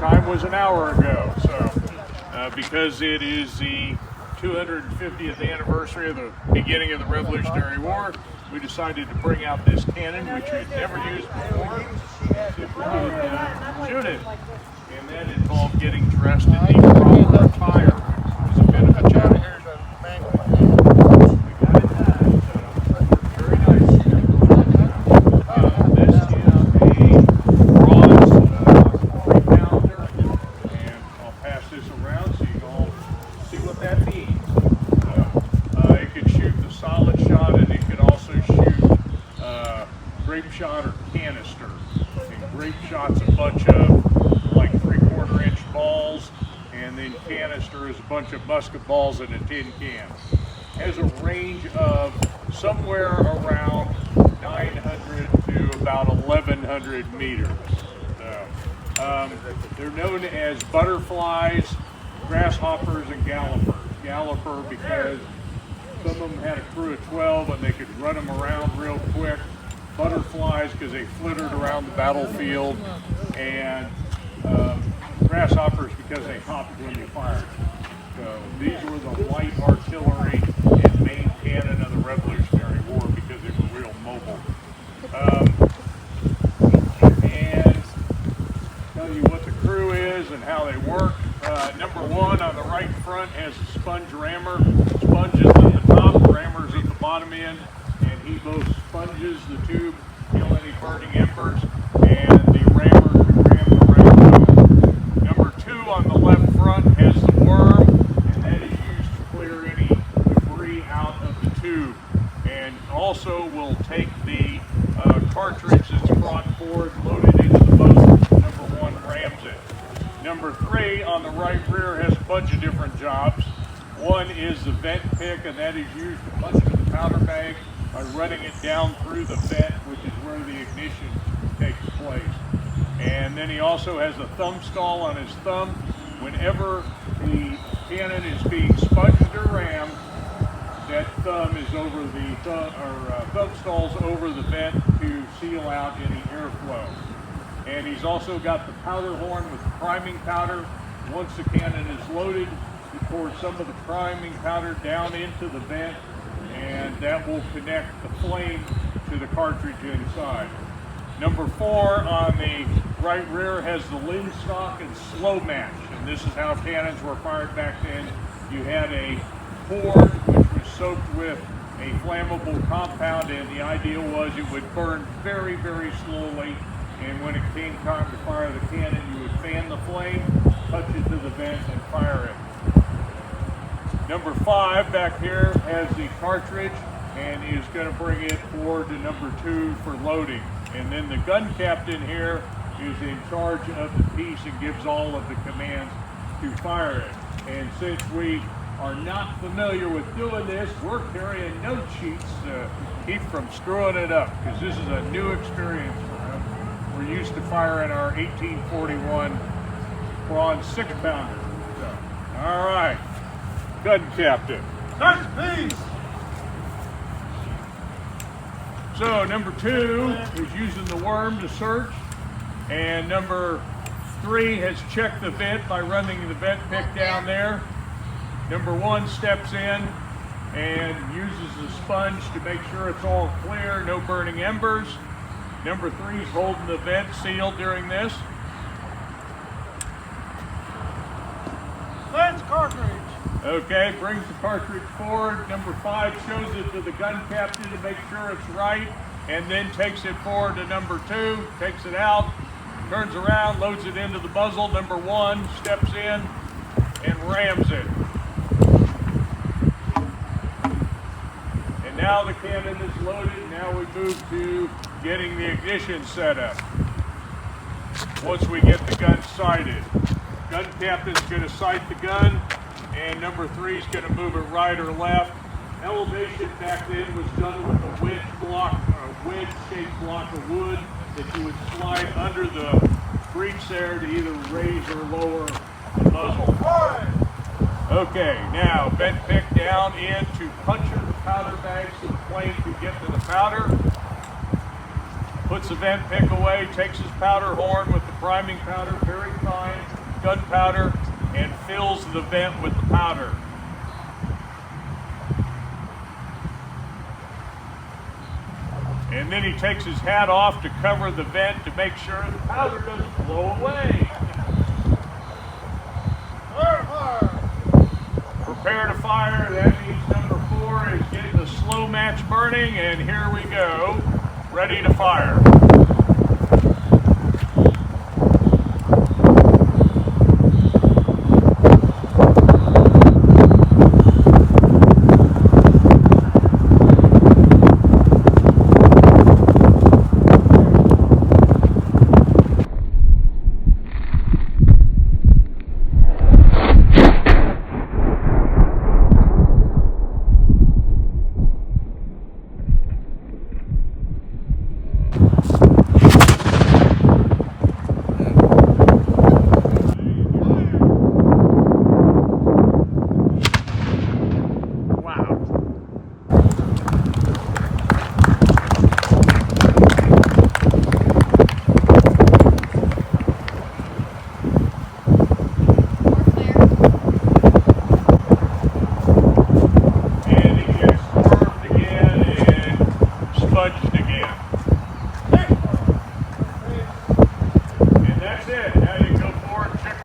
time was an hour ago. So because it is the 250th anniversary of the beginning of the Revolutionary War, we decided to bring out this cannon, which we'd never used before, to shoot it. And that involved getting dressed in the proper attire. It was a bit of a challenge. We got it done, so very nice. This is a bronze 3-pounder, and I'll pass this around so you can all see what that means. It could shoot the solid shot, and it could also shoot grape shot or canister. And grape shot's a bunch of like 3/4 inch balls, and then canister is a bunch of musket balls in a tin can. Has a range of somewhere around 900 to about 1100 meters. So, they're known as butterflies, grasshoppers, and gallopers. Galloper because some of them had a crew of 12 and they could run them around real quick. Butterflies because they flittered around the battlefield, and grasshoppers because they hopped when they fired. So these were the light artillery and main cannon of the Revolutionary War because they were real mobile. And tell you what the crew is and how they work. Number one on the right front has a sponge rammer. Sponge is at the top, rammer's at the bottom end, and he both sponges the tube, kill any burning embers, and the rammer can ram the round. Number two on the left front has the worm, and that is used to clear any debris out of the tube, and also will take the cartridge that's brought forward, loaded into the muzzle. Number one rams it. Number three on the right rear has a bunch of different jobs. One is the vent pick, and that is used to punch to the powder bag by running it down through the vent, which is where the ignition takes place. And then he also has a thumb stall on his thumb. Whenever the cannon is being sponged or rammed, that thumb is over the thumb stall's over the vent to seal out any airflow. And he's also got the powder horn with the priming powder. Once the cannon is loaded, you pour some of the priming powder down into the vent, and that will connect the flame to the cartridge inside. Number four on the right rear has the linstock and slow match, and this is how cannons were fired back then. You had a cord which was soaked with a flammable compound, and the idea was it would burn very, very slowly, and when it came time to fire the cannon, you would fan the flame, touch it to the vent, and fire it. Number five back here has the cartridge and is going to bring it forward to number two for loading. And then the gun captain here is in charge of the piece and gives all of the commands to fire it. And since we are not familiar with doing this, we're carrying note sheets to keep from screwing it up, because this is a new experience for us. We're used to firing our 1841 bronze 6-pounder. So, all right. Gun captain. Search, please. So number two is using the worm to search, and number three has checked the vent by running the vent pick down there. Number one steps in and uses the sponge to make sure it's all clear, no burning embers. Number three is holding the vent sealed during this. Lens cartridge. Okay, brings the cartridge forward. Number five shows it to the gun captain to make sure it's right, and then takes it forward to number two, takes it out, turns around, loads it into the muzzle. Number one steps in and rams it. And now the cannon is loaded. Now we move to getting the ignition set up. Once we get the gun sighted, gun captain's going to sight the gun, and number three is going to move it right or left. Elevation back then was done with a wedge-shaped block of wood that you would slide under the breech there to either raise or lower the muzzle. Okay, now vent pick down in to puncture the powder bag so the flame can get to the powder. Puts the vent pick away, takes his powder horn with the priming powder very fine. gunpowder and fills the vent with the powder. And then he takes his hat off to cover the vent to make sure the powder doesn't blow away. Prepare to fire. That means number 4 is getting the slow match burning, and here we go, ready to fire.